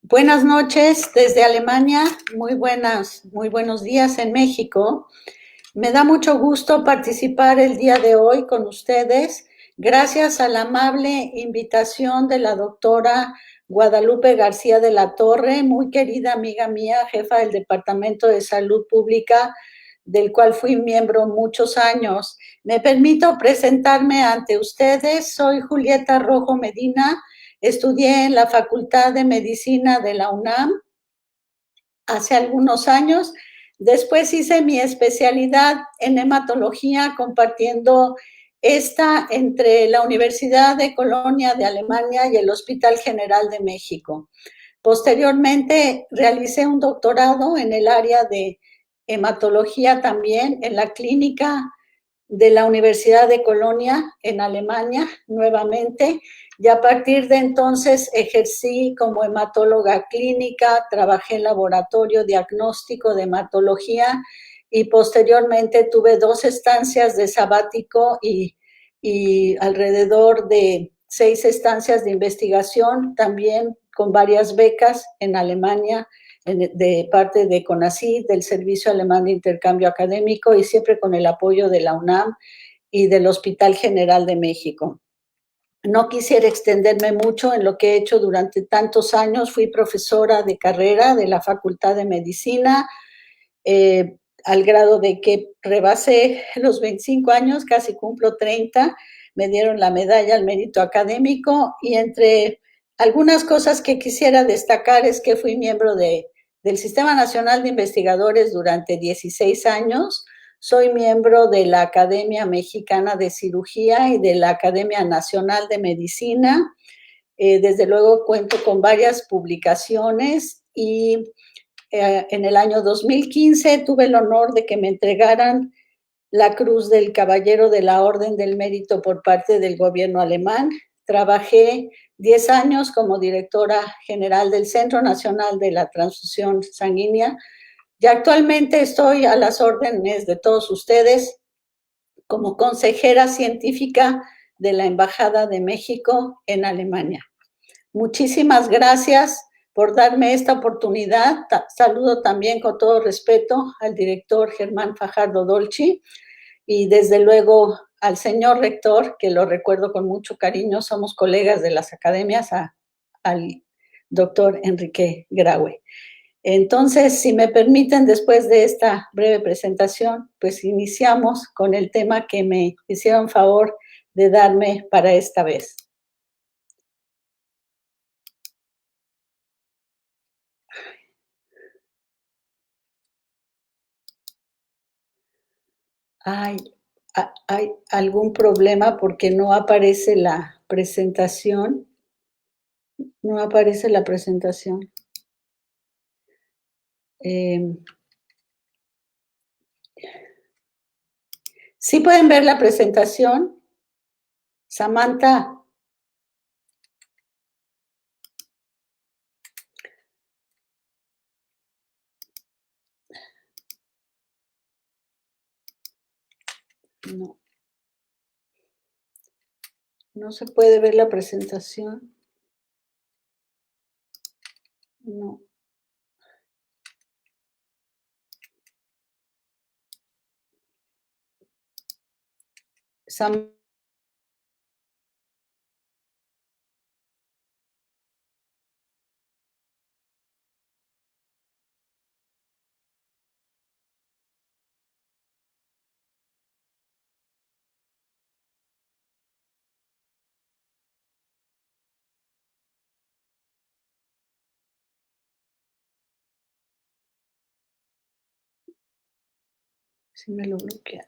Buenas noches desde Alemania, muy buenos días en México. Me da mucho gusto participar el día de hoy con ustedes, gracias a la amable invitación de la doctora Guadalupe García de la Torre, muy querida amiga mía, jefa del Departamento de Salud Pública, del cual fui miembro muchos años. Me permito presentarme ante ustedes. Soy Julieta Rojo Medina. Estudié en la Facultad de Medicina de la UNAM hace algunos años. Después hice mi especialidad en hematología, compartiendo esta entre la Universidad de Colonia de Alemania y el Hospital General de México. Posteriormente realicé un doctorado en el área de hematología también en la clínica de la Universidad de Colonia en Alemania nuevamente, y a partir de entonces ejercí como hematóloga clínica, trabajé en laboratorio diagnóstico de hematología y posteriormente tuve 2 estancias de sabático y alrededor de 6 estancias de investigación, también con varias becas en Alemania, de parte de CONACYT, del Servicio Alemán de Intercambio Académico, y siempre con el apoyo de la UNAM y del Hospital General de México. No quisiera extenderme mucho en lo que he hecho durante tantos años. Fui profesora de carrera de la Facultad de Medicina, al grado de que rebasé los 25 años, casi cumplo 30, me dieron la medalla al mérito académico, y entre algunas cosas que quisiera destacar es que fui miembro del Sistema Nacional de Investigadores durante 16 años, soy miembro de la Academia Mexicana de Cirugía y de la Academia Nacional de Medicina. Desde luego cuento con varias publicaciones y en el año 2015 tuve el honor de que me entregaran la Cruz del Caballero de la Orden del Mérito por parte del gobierno alemán. Trabajé 10 años como directora general del Centro Nacional de la Transfusión Sanguínea y actualmente estoy a las órdenes de todos ustedes como consejera científica de la Embajada de México en Alemania. Muchísimas gracias por darme esta oportunidad. Saludo también con todo respeto al director Germán Fajardo Dolci y desde luego al señor rector, que lo recuerdo con mucho cariño, somos colegas de las academias, al doctor Enrique Graue. Entonces, si me permiten, después de esta breve presentación, pues iniciamos con el tema que me hicieron favor de darme para esta vez. Ay, ¿hay algún problema porque no aparece la presentación? No aparece la presentación. ¿Sí pueden ver la presentación? Samantha. No. No se puede ver la presentación. No. Sam sí me lo bloquea.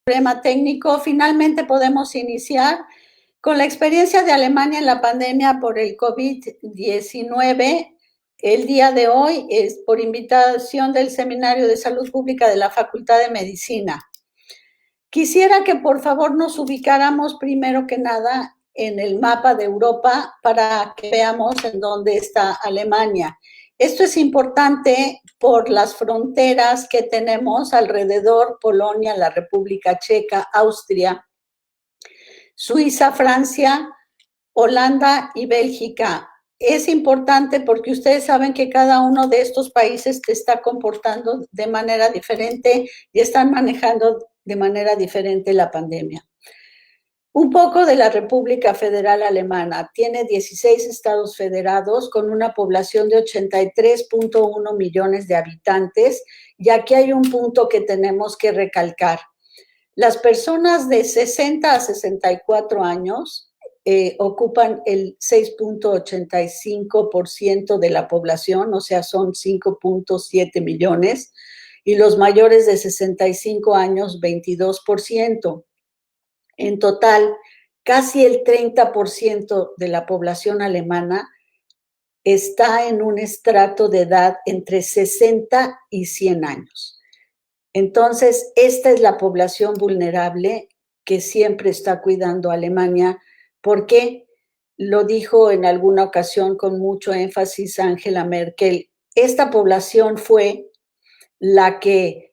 problema técnico. Finalmente podemos iniciar con la experiencia de Alemania en la pandemia por el COVID-19. El día de hoy es por invitación del Seminario de Salud Pública de la Facultad de Medicina. Quisiera que por favor nos ubicáramos primero que nada en el mapa de Europa para que veamos en dónde está Alemania. Esto es importante por las fronteras que tenemos alrededor: Polonia, la República Checa, Austria, Suiza, Francia, Holanda y Bélgica. Es importante porque ustedes saben que cada uno de estos países se está comportando de manera diferente y están manejando de manera diferente la pandemia. Un poco de la República Federal Alemana. Tiene 16 estados federados con una población de 83.1 millones de habitantes, y aquí hay un punto que tenemos que recalcar. Las personas de 60 a 64 años ocupan el 6.85% de la población, o sea, son 5.7 millones, y los mayores de 65 años, 22%. En total, casi el 30% de la población alemana está en un estrato de edad entre 60 y 100 años. Entonces, esta es la población vulnerable que siempre está cuidando Alemania, porque lo dijo en alguna ocasión con mucho énfasis Angela Merkel. Esta población fue la que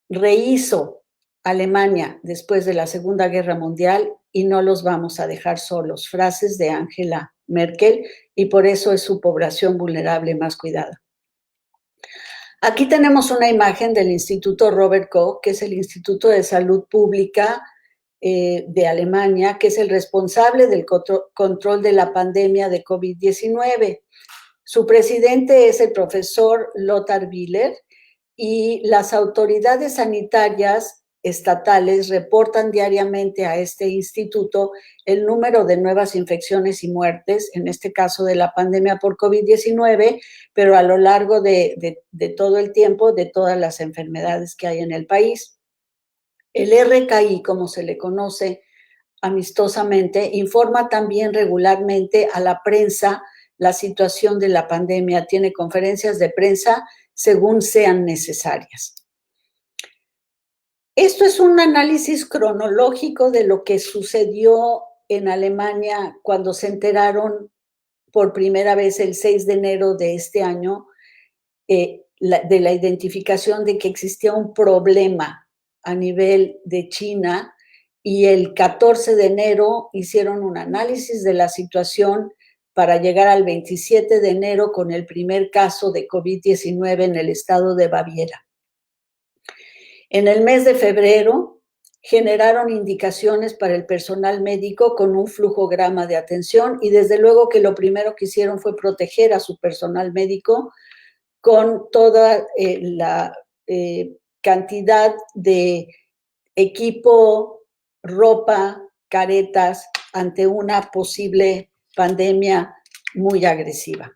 rehizo Alemania después de la Segunda Guerra Mundial y no los vamos a dejar solos. Frases de Angela Merkel, y por eso es su población vulnerable más cuidada. Aquí tenemos una imagen del Instituto Robert Koch, que es el Instituto de Salud Pública de Alemania, que es el responsable del control de la pandemia de COVID-19. Su presidente es el profesor Lothar Wieler, y las autoridades sanitarias estatales reportan diariamente a este instituto el número de nuevas infecciones y muertes, en este caso de la pandemia por COVID-19, pero a lo largo de todo el tiempo, de todas las enfermedades que hay en el país. El RKI, como se le conoce amistosamente, informa también regularmente a la prensa la situación de la pandemia, tiene conferencias de prensa según sean necesarias. Esto es un análisis cronológico de lo que sucedió en Alemania cuando se enteraron por primera vez el 6 de enero de este año de la identificación de que existía un problema a nivel de China, y el 14 de enero hicieron un análisis de la situación para llegar al 27 de enero con el primer caso de COVID-19 en el estado de Baviera. En el mes de febrero generaron indicaciones para el personal médico con un flujograma de atención, y desde luego que lo primero que hicieron fue proteger a su personal médico con toda la cantidad de equipo, ropa, caretas ante una posible pandemia muy agresiva.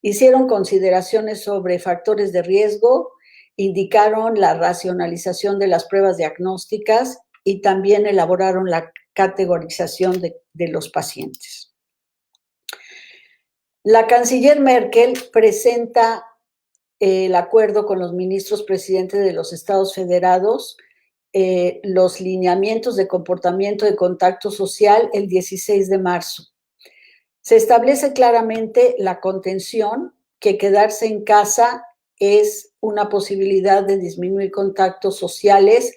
Hicieron consideraciones sobre factores de riesgo, indicaron la racionalización de las pruebas diagnósticas y también elaboraron la categorización de los pacientes. La canciller Merkel presenta el acuerdo con los ministros presidentes de los estados federados, los lineamientos de comportamiento de contacto social el 16 de marzo. Se establece claramente la contención, que quedarse en casa es una posibilidad de disminuir contactos sociales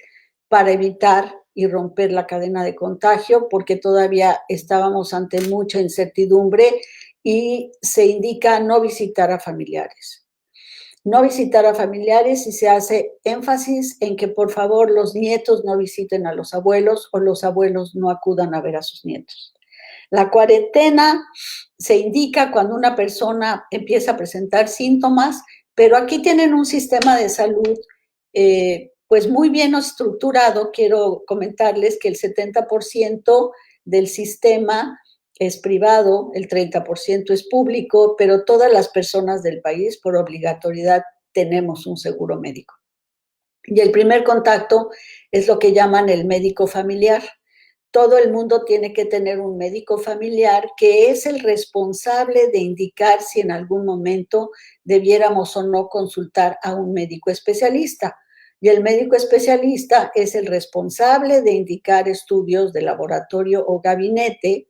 para evitar y romper la cadena de contagio, porque todavía estábamos ante mucha incertidumbre, y se indica no visitar a familiares. No visitar a familiares, y se hace énfasis en que por favor los nietos no visiten a los abuelos o los abuelos no acudan a ver a sus nietos. La cuarentena se indica cuando una persona empieza a presentar síntomas, pero aquí tienen un sistema de salud pues muy bien estructurado. Quiero comentarles que el 70% del sistema es privado, el 30% es público, pero todas las personas del país por obligatoriedad tenemos un seguro médico. Y el primer contacto es lo que llaman el médico familiar. Todo el mundo tiene que tener un médico familiar que es el responsable de indicar si en algún momento debiéramos o no consultar a un médico especialista. Y el médico especialista es el responsable de indicar estudios de laboratorio o gabinete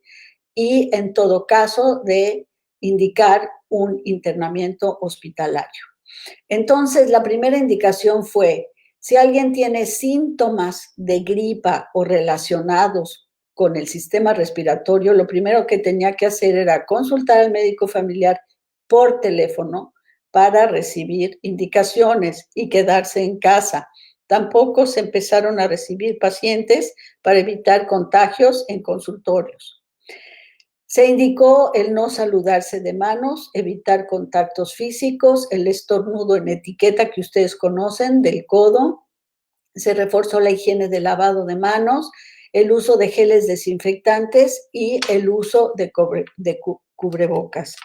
y, en todo caso, de indicar un internamiento hospitalario. Entonces, la primera indicación fue, si alguien tiene síntomas de gripa o relacionados con el sistema respiratorio, lo primero que tenía que hacer era consultar al médico familiar por teléfono para recibir indicaciones y quedarse en casa. Tampoco se empezaron a recibir pacientes para evitar contagios en consultorios. Se indicó el no saludarse de manos, evitar contactos físicos, el estornudo en etiqueta que ustedes conocen del codo. Se reforzó la higiene de lavado de manos, el uso de geles desinfectantes y el uso de cubrebocas.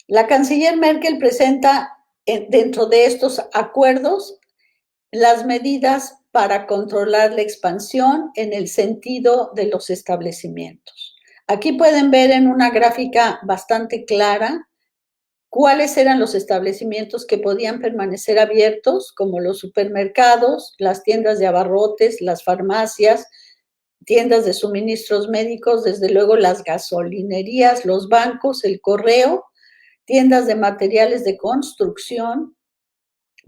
La canciller Merkel presenta dentro de estos acuerdos las medidas para controlar la expansión en el sentido de los establecimientos. Aquí pueden ver en una gráfica bastante clara cuáles eran los establecimientos que podían permanecer abiertos, como los supermercados, las tiendas de abarrotes, las farmacias, tiendas de suministros médicos, desde luego las gasolinerías, los bancos, el correo, tiendas de materiales de construcción,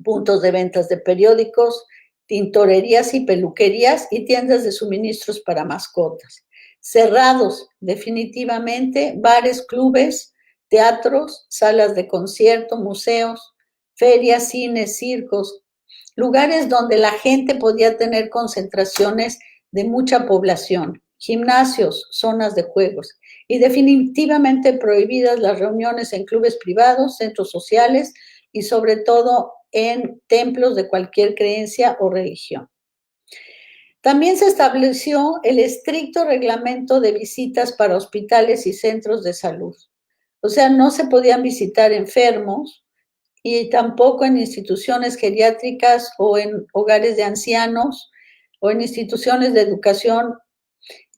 puntos de ventas de periódicos, tintorerías y peluquerías y tiendas de suministros para mascotas. Cerrados definitivamente bares, clubes, teatros, salas de concierto, museos, ferias, cines, circos, lugares donde la gente podía tener concentraciones de mucha población, gimnasios, zonas de juegos y definitivamente prohibidas las reuniones en clubes privados, centros sociales y sobre todo en templos de cualquier creencia o religión. También se estableció el estricto reglamento de visitas para hospitales y centros de salud. O sea, no se podían visitar enfermos y tampoco en instituciones geriátricas o en hogares de ancianos o en instituciones de educación.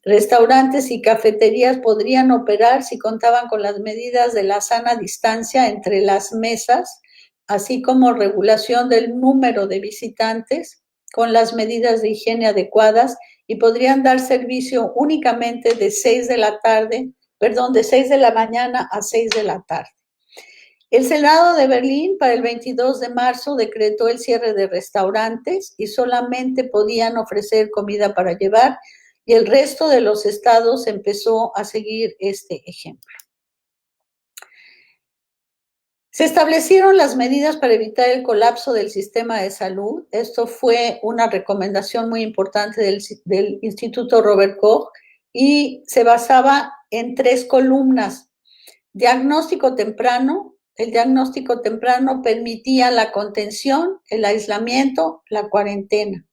Restaurantes y cafeterías podrían operar si contaban con las medidas de la sana distancia entre las mesas, así como regulación del número de visitantes con las medidas de higiene adecuadas, y podrían dar servicio únicamente de 6 de la mañana a 6 de la tarde. El Senado de Berlín para el 22 de marzo decretó el cierre de restaurantes y solamente podían ofrecer comida para llevar, y el resto de los estados empezó a seguir este ejemplo. Se establecieron las medidas para evitar el colapso del sistema de salud. Esto fue una recomendación muy importante del Instituto Robert Koch y se basaba en 3 columnas. Diagnóstico temprano. El diagnóstico temprano permitía la contención, el aislamiento, la cuarentena.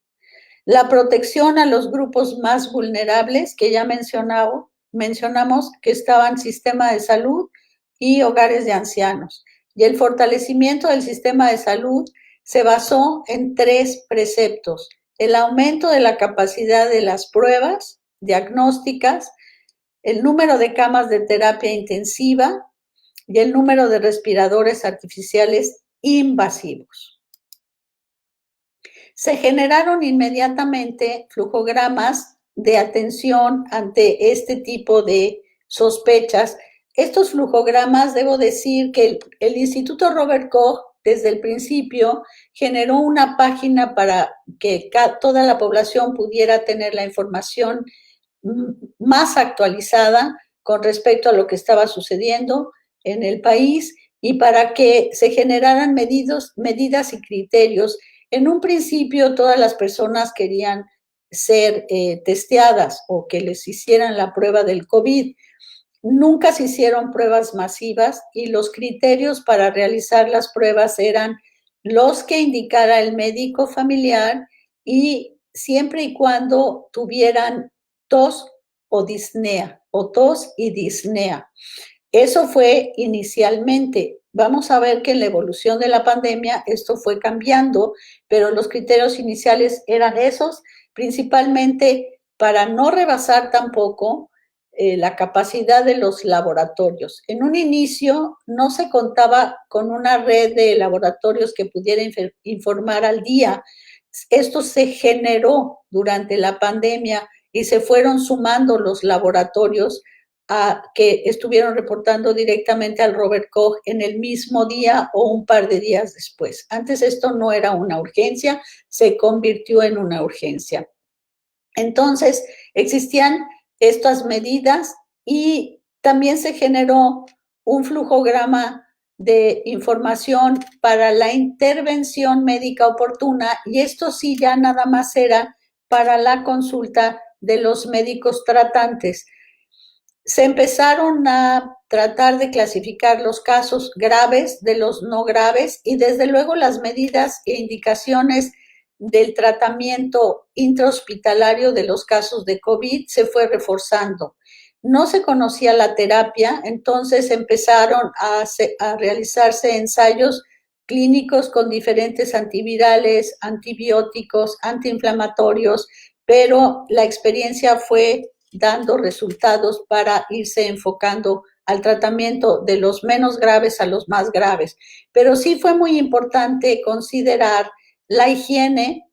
La protección a los grupos más vulnerables, que ya mencionamos, que estaban sistema de salud y hogares de ancianos. Y el fortalecimiento del sistema de salud se basó en 3 preceptos: el aumento de la capacidad de las pruebas diagnósticas, el número de camas de terapia intensiva y el número de respiradores artificiales invasivos. Se generaron inmediatamente flujogramas de atención ante este tipo de sospechas. Estos flujogramas, debo decir que el Instituto Robert Koch desde el principio generó una página para que toda la población pudiera tener la información más actualizada con respecto a lo que estaba sucediendo en el país y para que se generaran medidas y criterios. En un principio todas las personas querían ser testeadas o que les hicieran la prueba del COVID. Nunca se hicieron pruebas masivas y los criterios para realizar las pruebas eran los que indicara el médico familiar y siempre y cuando tuvieran tos o disnea, o tos y disnea. Eso fue inicialmente. Vamos a ver que en la evolución de la pandemia esto fue cambiando, pero los criterios iniciales eran esos, principalmente para no rebasar tampoco la capacidad de los laboratorios. En un inicio no se contaba con una red de laboratorios que pudiera informar al día. Esto se generó durante la pandemia y se fueron sumando los laboratorios que estuvieron reportando directamente al Robert Koch en el mismo día o un par de días después. Antes esto no era una urgencia, se convirtió en una urgencia. Entonces, existían estas medidas y también se generó un flujograma de información para la intervención médica oportuna, y esto sí ya nada más era para la consulta de los médicos tratantes. Se empezaron a tratar de clasificar los casos graves de los no graves, y desde luego las medidas e indicaciones del tratamiento intrahospitalario de los casos de COVID se fue reforzando. No se conocía la terapia, entonces empezaron a realizarse ensayos clínicos con diferentes antivirales, antibióticos, antiinflamatorios, pero la experiencia fue dando resultados para irse enfocando al tratamiento de los menos graves a los más graves. Pero sí fue muy importante considerar la higiene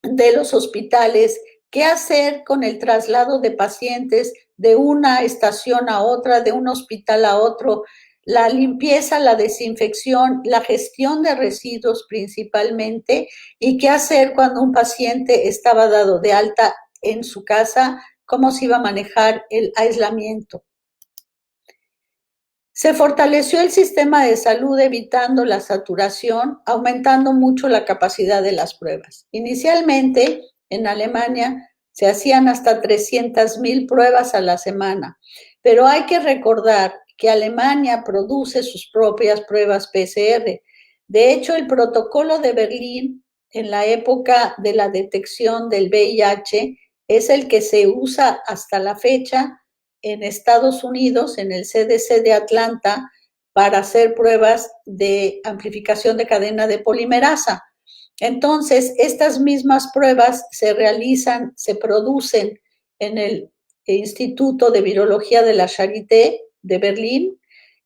de los hospitales, qué hacer con el traslado de pacientes de una estación a otra, de un hospital a otro, la limpieza, la desinfección, la gestión de residuos principalmente, y qué hacer cuando un paciente estaba dado de alta en su casa, cómo se iba a manejar el aislamiento. Se fortaleció el sistema de salud evitando la saturación, aumentando mucho la capacidad de las pruebas. Inicialmente, en Alemania se hacían hasta 300,000 pruebas a la semana, pero hay que recordar que Alemania produce sus propias pruebas PCR. De hecho, el protocolo de Berlín en la época de la detección del VIH es el que se usa hasta la fecha en Estados Unidos, en el CDC de Atlanta, para hacer pruebas de amplificación de cadena de polimerasa. Entonces, estas mismas pruebas se realizan, se producen en el Instituto de Virología de la Charité de Berlín,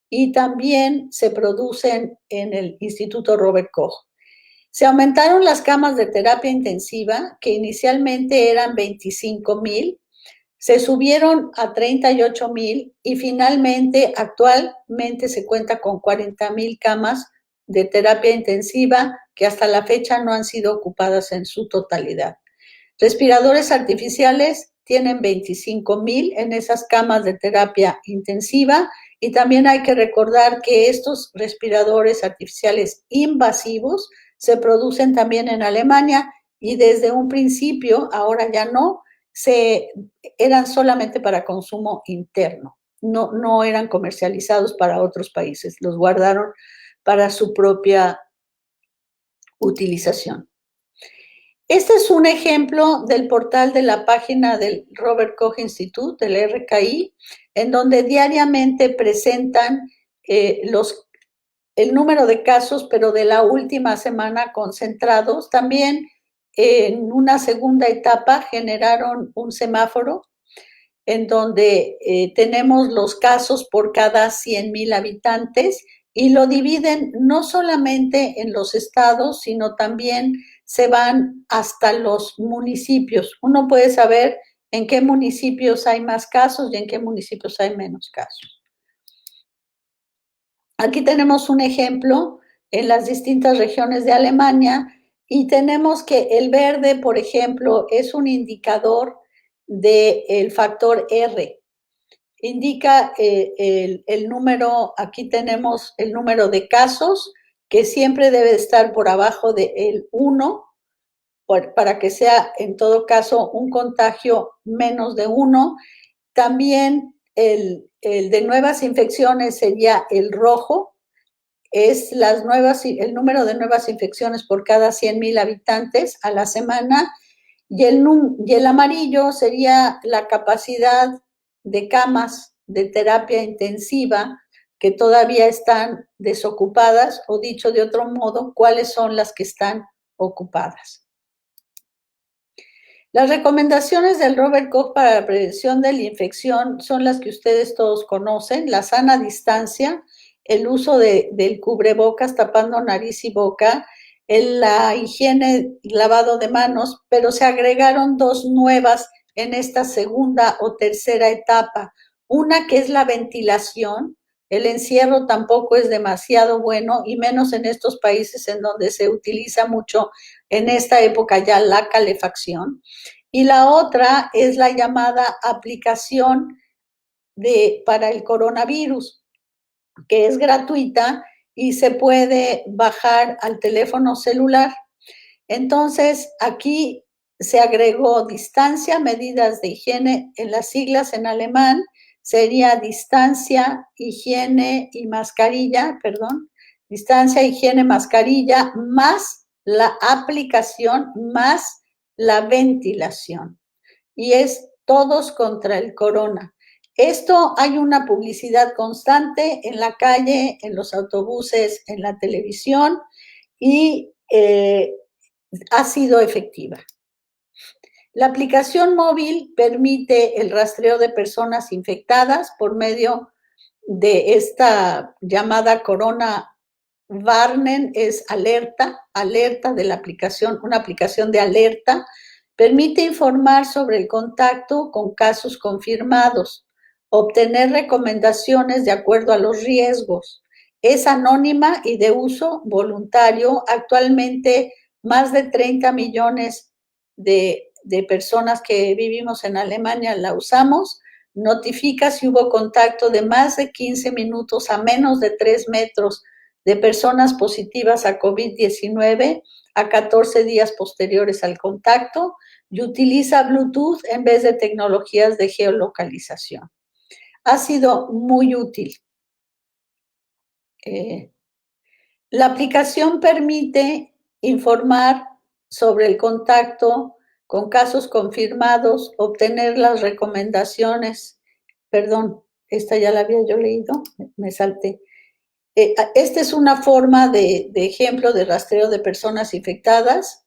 y también se producen en el Instituto Robert Koch. Se aumentaron las camas de terapia intensiva, que inicialmente eran 25,000, se subieron a 38,000, y finalmente actualmente se cuenta con 40,000 camas de terapia intensiva que hasta la fecha no han sido ocupadas en su totalidad. Respiradores artificiales tienen 25,000 en esas camas de terapia intensiva, y también hay que recordar que estos respiradores artificiales invasivos se producen también en Alemania, y desde un principio, ahora ya no, eran solamente para consumo interno, no eran comercializados para otros países, los guardaron para su propia utilización. Este es un ejemplo del portal de la página del Robert Koch Institute, del RKI, en donde diariamente presentan el número de casos, pero de la última semana concentrados. También en una segunda etapa generaron un semáforo en donde tenemos los casos por cada 100,000 habitantes, y lo dividen no solamente en los estados, sino también se van hasta los municipios. Uno puede saber en qué municipios hay más casos y en qué municipios hay menos casos. Aquí tenemos un ejemplo en las distintas regiones de Alemania, y tenemos que el verde, por ejemplo, es un indicador del factor R. Indica el número, aquí tenemos el número de casos, que siempre debe estar por abajo del 1, para que sea en todo caso un contagio menos de 1. También el de nuevas infecciones sería el rojo, es el número de nuevas infecciones por cada 100,000 habitantes a la semana, y el amarillo sería la capacidad de camas de terapia intensiva que todavía están desocupadas, o dicho de otro modo, cuáles son las que están ocupadas. Las recomendaciones del Robert Koch para la prevención de la infección son las que ustedes todos conocen: la sana distancia, el uso del cubrebocas tapando nariz y boca, la higiene y lavado de manos, pero se agregaron dos nuevas en esta segunda o tercera etapa. Una que es la ventilación. El encierro tampoco es demasiado bueno, y menos en estos países en donde se utiliza mucho en esta época ya la calefacción. Y la otra es la llamada aplicación para el coronavirus, que es gratuita y se puede bajar al teléfono celular. Entonces, aquí se agregó distancia, medidas de higiene, en las siglas en alemán sería distancia, higiene y mascarilla, distancia, higiene, mascarilla, más la aplicación, más la ventilación. Y es todos contra el corona. Esto hay una publicidad constante en la calle, en los autobuses, en la televisión, y ha sido efectiva. La aplicación móvil permite el rastreo de personas infectadas por medio de esta llamada Corona Warnen, es alerta de la aplicación, una aplicación de alerta. Permite informar sobre el contacto con casos confirmados, obtener recomendaciones de acuerdo a los riesgos. Es anónima y de uso voluntario. Actualmente, más de 30 millones de personas que vivimos en Alemania la usamos. Notifica si hubo contacto de más de 15 minutos a menos de 3 metros de personas positivas a COVID-19 a 14 días posteriores al contacto, y utiliza Bluetooth en vez de tecnologías de geolocalización. Ha sido muy útil. La aplicación permite informar sobre el contacto con casos confirmados, obtener las recomendaciones. Perdón, esta ya la había yo leído, me salté. Esta es una forma de ejemplo de rastreo de personas infectadas,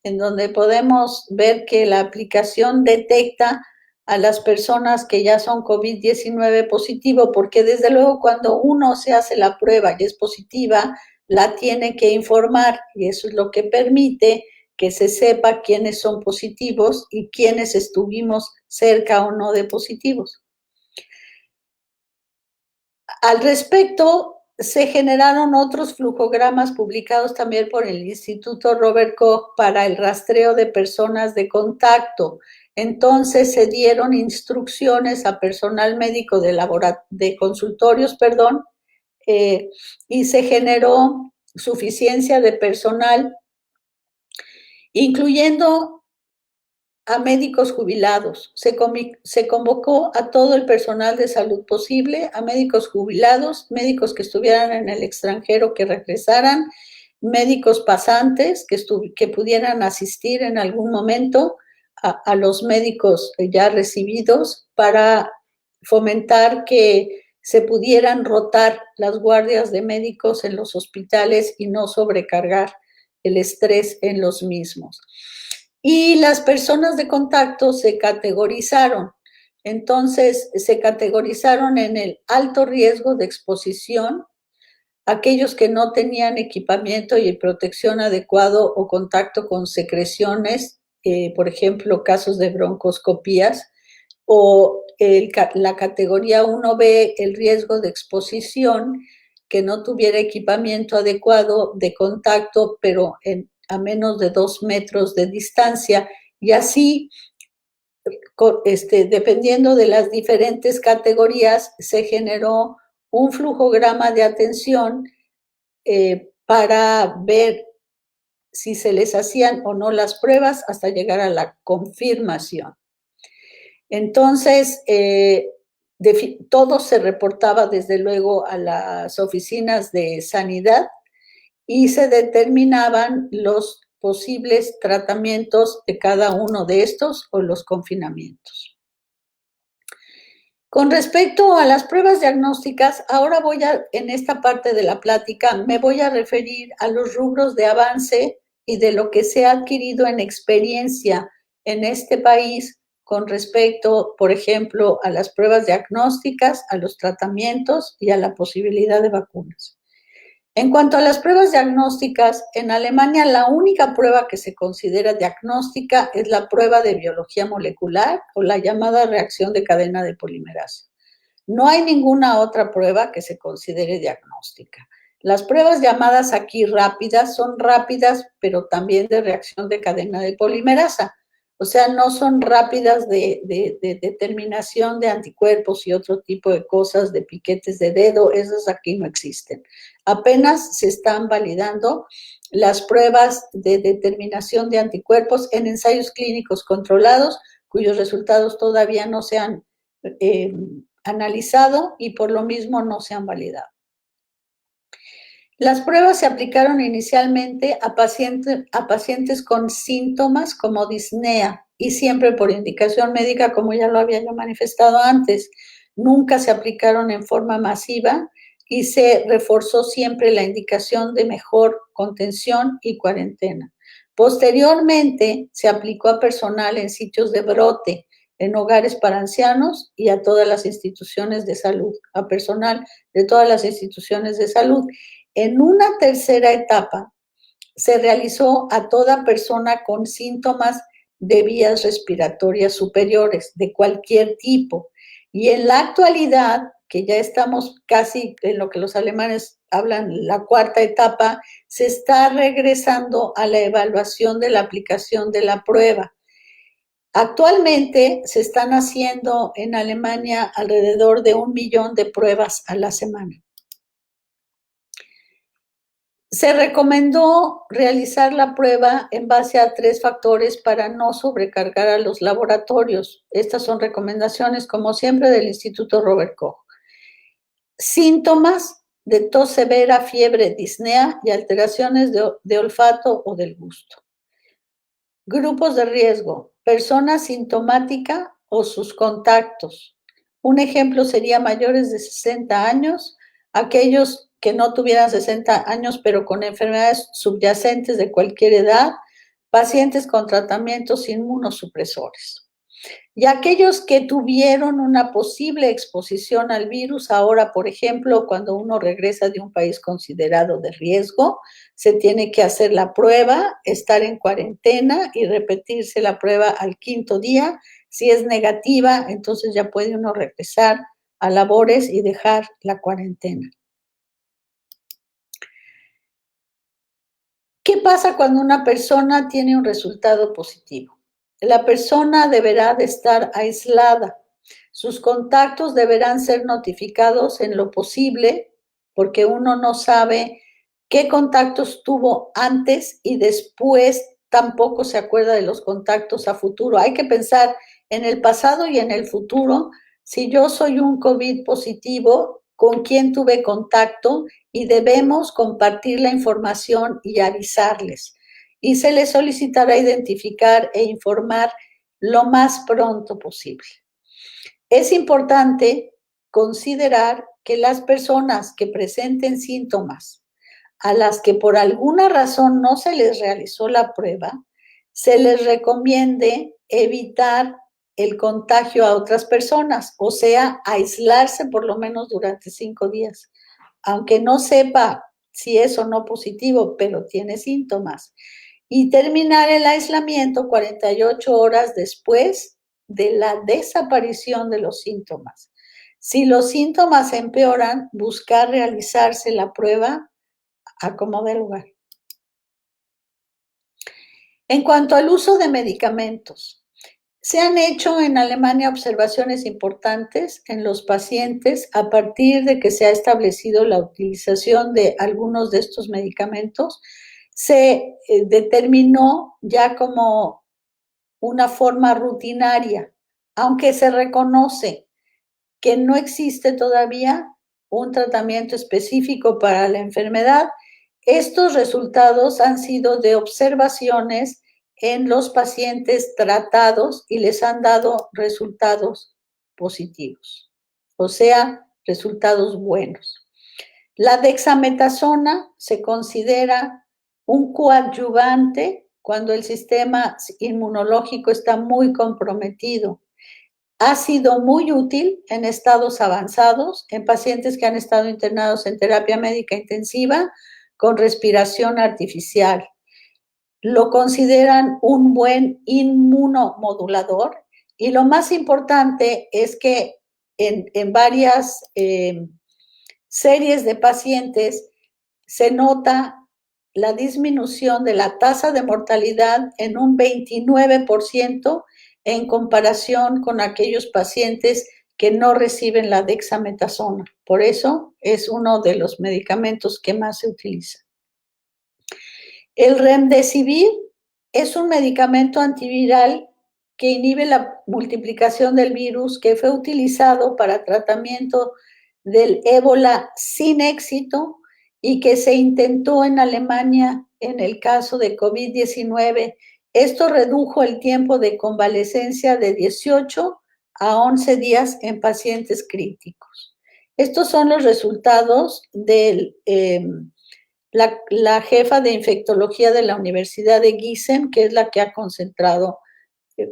en donde podemos ver que la aplicación detecta a las personas que ya son COVID-19 positivo, porque desde luego cuando uno se hace la prueba y es positiva, la tiene que informar, y eso es lo que permite que se sepa quiénes son positivos y quiénes estuvimos cerca o no de positivos. Al respecto, se generaron otros flujogramas publicados también por el Instituto Robert Koch para el rastreo de personas de contacto. Entonces se dieron instrucciones a personal médico de consultorios, y se generó suficiencia de personal, incluyendo a médicos jubilados. Se convocó a todo el personal de salud posible, a médicos jubilados, médicos que estuvieran en el extranjero que regresaran, médicos pasantes que pudieran asistir en algún momento a los médicos ya recibidos, para fomentar que se pudieran rotar las guardias de médicos en los hospitales y no sobrecargar el estrés en los mismos. Y las personas de contacto se categorizaron. Entonces, se categorizaron en el alto riesgo de exposición, aquellos que no tenían equipamiento y protección adecuado o contacto con secreciones, por ejemplo, casos de broncoscopías, o la categoría 1B, el riesgo de exposición, que no tuviera equipamiento adecuado de contacto, pero a menos de 2 metros de distancia, y así, dependiendo de las diferentes categorías, se generó un flujograma de atención para ver si se les hacían o no las pruebas hasta llegar a la confirmación. Entonces, todo se reportaba desde luego a las oficinas de sanidad, y se determinaban los posibles tratamientos de cada uno de estos o los confinamientos. Con respecto a las pruebas diagnósticas, ahora en esta parte de la plática, me voy a referir a los rubros de avance y de lo que se ha adquirido en experiencia en este país con respecto, por ejemplo, a las pruebas diagnósticas, a los tratamientos y a la posibilidad de vacunas. En cuanto a las pruebas diagnósticas, en Alemania la única prueba que se considera diagnóstica es la prueba de biología molecular o la llamada reacción de cadena de polimerasa. No hay ninguna otra prueba que se considere diagnóstica. Las pruebas llamadas aquí rápidas son rápidas, pero también de reacción de cadena de polimerasa. O sea, no son rápidas de determinación de anticuerpos y otro tipo de cosas, de piquetes de dedo, esas aquí no existen. Apenas se están validando las pruebas de determinación de anticuerpos en ensayos clínicos controlados, cuyos resultados todavía no se han analizado y por lo mismo no se han validado. Las pruebas se aplicaron inicialmente a pacientes con síntomas como disnea y siempre por indicación médica, como ya lo había yo manifestado antes. Nunca se aplicaron en forma masiva y se reforzó siempre la indicación de mejor contención y cuarentena. Posteriormente, se aplicó a personal en sitios de brote, en hogares para ancianos y a todas las instituciones de salud, a personal de todas las instituciones de salud. En una tercera etapa, se realizó a toda persona con síntomas de vías respiratorias superiores, de cualquier tipo. Y en la actualidad, que ya estamos casi en lo que los alemanes hablan, la cuarta etapa, se está regresando a la evaluación de la aplicación de la prueba. Actualmente se están haciendo en Alemania alrededor de 1 millón de pruebas a la semana. Se recomendó realizar la prueba en base a 3 factores para no sobrecargar a los laboratorios. Estas son recomendaciones, como siempre, del Instituto Robert Koch. Síntomas de tos severa, fiebre, disnea y alteraciones de olfato o del gusto. Grupos de riesgo, persona sintomática o sus contactos. Un ejemplo sería mayores de 60 años, aquellos que no tuvieran 60 años pero con enfermedades subyacentes de cualquier edad, pacientes con tratamientos inmunosupresores. Y aquellos que tuvieron una posible exposición al virus, ahora, por ejemplo, cuando uno regresa de un país considerado de riesgo, se tiene que hacer la prueba, estar en cuarentena y repetirse la prueba al 5.º día. Si es negativa, entonces ya puede uno regresar a labores y dejar la cuarentena. ¿Qué pasa cuando una persona tiene un resultado positivo? La persona deberá de estar aislada. Sus contactos deberán ser notificados en lo posible, porque uno no sabe qué contactos tuvo antes y después tampoco se acuerda de los contactos a futuro. Hay que pensar en el pasado y en el futuro. Si yo soy un COVID positivo, ¿con quién tuve contacto? Y debemos compartir la información y avisarles. Y se les solicitará identificar e informar lo más pronto posible. Es importante considerar que las personas que presenten síntomas a las que por alguna razón no se les realizó la prueba, se les recomiende evitar el contagio a otras personas, o sea, aislarse por lo menos durante 5 días, aunque no sepa si es o no positivo, pero tiene síntomas, y terminar el aislamiento 48 horas después de la desaparición de los síntomas. Si los síntomas empeoran, buscar realizarse la prueba a como dé lugar. En cuanto al uso de medicamentos, se han hecho en Alemania observaciones importantes en los pacientes a partir de que se ha establecido la utilización de algunos de estos medicamentos. Se determinó ya como una forma rutinaria, aunque se reconoce que no existe todavía un tratamiento específico para la enfermedad. Estos resultados han sido de observaciones en los pacientes tratados y les han dado resultados positivos. o sea, resultados buenos. La dexametasona se considera un coadyuvante cuando el sistema inmunológico está muy comprometido. Ha sido muy útil en estados avanzados, en pacientes que han estado internados en terapia médica intensiva con respiración artificial. Lo consideran un buen inmunomodulador y lo más importante es que en varias series de pacientes se nota la disminución de la tasa de mortalidad en un 29% en comparación con aquellos pacientes que no reciben la dexametasona. Por eso es uno de los medicamentos que más se utiliza. El remdesivir es un medicamento antiviral que inhibe la multiplicación del virus, que fue utilizado para tratamiento del ébola sin éxito y que se intentó en Alemania en el caso de COVID-19. Esto redujo el tiempo de convalecencia de 18 a 11 días en pacientes críticos. Estos son los resultados del la jefa de infectología de la Universidad de Gießen, que es la que ha concentrado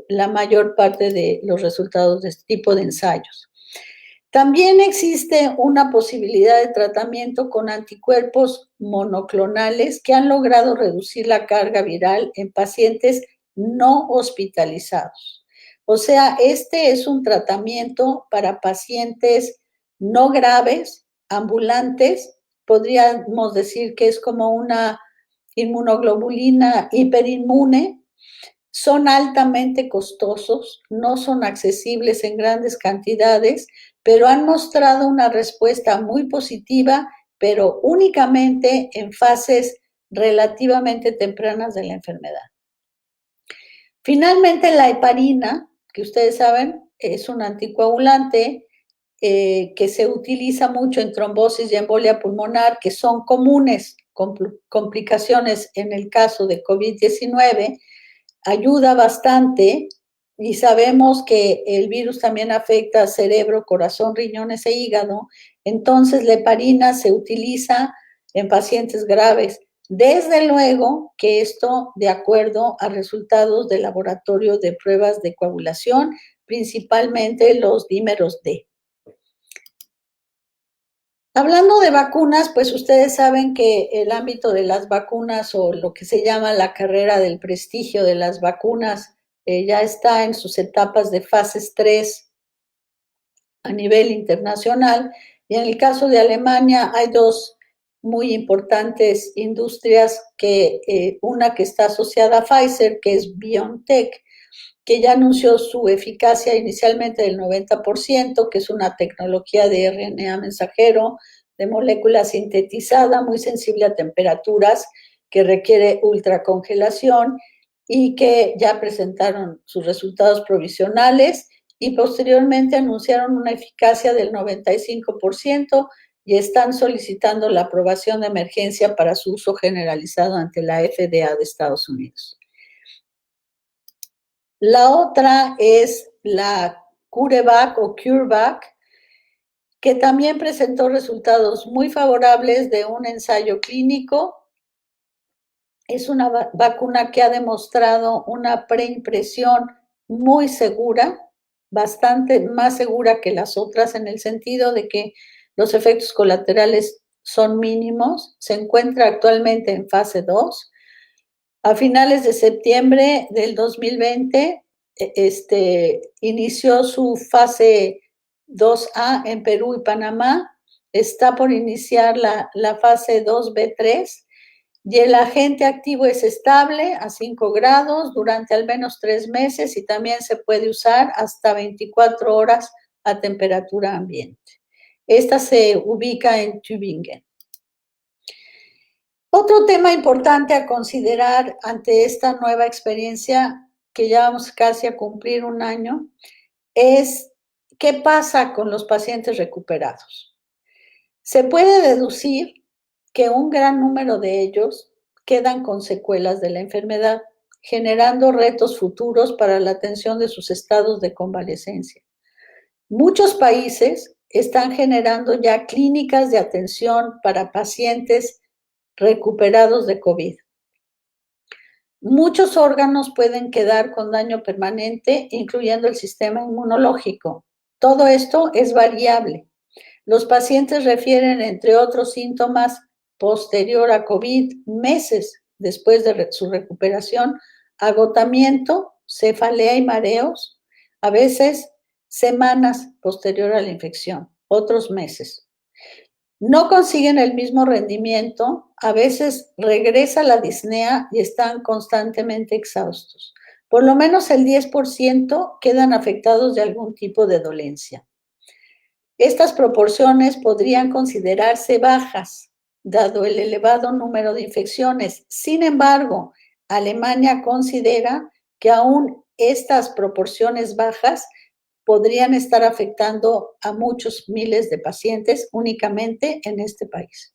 la mayor parte de los resultados de este tipo de ensayos. También existe una posibilidad de tratamiento con anticuerpos monoclonales que han logrado reducir la carga viral en pacientes no hospitalizados. O sea, este es un tratamiento para pacientes no graves, ambulantes. Podríamos decir que es como una inmunoglobulina hiperinmune. Son altamente costosos, no son accesibles en grandes cantidades, pero han mostrado una respuesta muy positiva, pero únicamente en fases relativamente tempranas de la enfermedad. Finalmente, la heparina, que ustedes saben, es un anticoagulante que se utiliza mucho en trombosis y embolia pulmonar, que son comunes complicaciones en el caso de COVID-19, ayuda bastante y sabemos que el virus también afecta cerebro, corazón, riñones e hígado. Entonces, la heparina se utiliza en pacientes graves. Desde luego que esto de acuerdo a resultados del laboratorio de pruebas de coagulación, principalmente los dímeros D. Hablando de vacunas, pues ustedes saben que el ámbito de las vacunas o lo que se llama la carrera del prestigio de las vacunas ya está en sus etapas de fases 3 a nivel internacional. Y en el caso de Alemania hay dos muy importantes industrias, una que está asociada a Pfizer, que es BioNTech, que ya anunció su eficacia inicialmente del 90%, que es una tecnología de RNA mensajero de molécula sintetizada, muy sensible a temperaturas, que requiere ultracongelación y que ya presentaron sus resultados provisionales y posteriormente anunciaron una eficacia del 95% y están solicitando la aprobación de emergencia para su uso generalizado ante la FDA de Estados Unidos. La otra es la CureVac o CureVac, que también presentó resultados muy favorables de un ensayo clínico. Es una vacuna que ha demostrado una preimpresión muy segura, bastante más segura que las otras en el sentido de que los efectos colaterales son mínimos. Se encuentra actualmente en fase 2. A finales de septiembre del 2020, inició su fase 2A en Perú y Panamá. Está por iniciar la fase 2B3 y el agente activo es estable a 5 grados durante al menos 3 meses y también se puede usar hasta 24 horas a temperatura ambiente. Esta se ubica en Tübingen. Otro tema importante a considerar ante esta nueva experiencia, que ya vamos casi a cumplir un año, es qué pasa con los pacientes recuperados. Se puede deducir que un gran número de ellos quedan con secuelas de la enfermedad, generando retos futuros para la atención de sus estados de convalecencia. Muchos países están generando ya clínicas de atención para pacientes recuperados de COVID. Muchos órganos pueden quedar con daño permanente, incluyendo el sistema inmunológico. Todo esto es variable. Los pacientes refieren, entre otros síntomas, posterior a COVID, meses después de su recuperación, agotamiento, cefalea y mareos, a veces semanas posterior a la infección, otros meses. No consiguen el mismo rendimiento, a veces regresa la disnea y están constantemente exhaustos. Por lo menos el 10% quedan afectados de algún tipo de dolencia. Estas proporciones podrían considerarse bajas, dado el elevado número de infecciones. Sin embargo, Alemania considera que aún estas proporciones bajas podrían estar afectando a muchos miles de pacientes únicamente en este país.